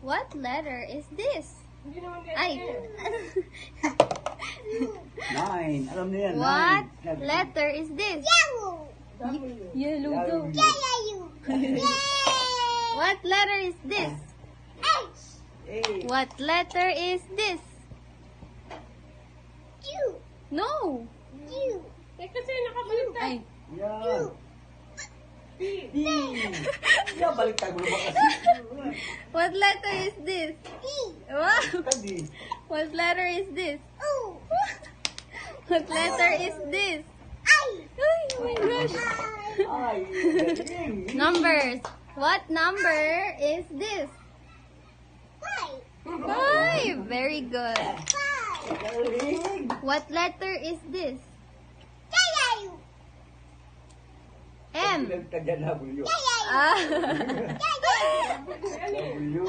What letter is this? Hindi naman Ay. Nine. Alam niyo yan. What Nine. letter is this? W. Yellow daw. W. What letter is this? A. What letter is this? No. Eh, kasi nakabaliktad. Ay. Yan. P. D. Yan, baliktad mo naman kasi. What letter is this? Wow. Tadi. What letter is this? What letter is this? Ay, oh my gosh. Ay, galing. Numbers. What number is this? 5. Very good. Galing. What letter is this? M. Baliktad yan, W. Ah. W.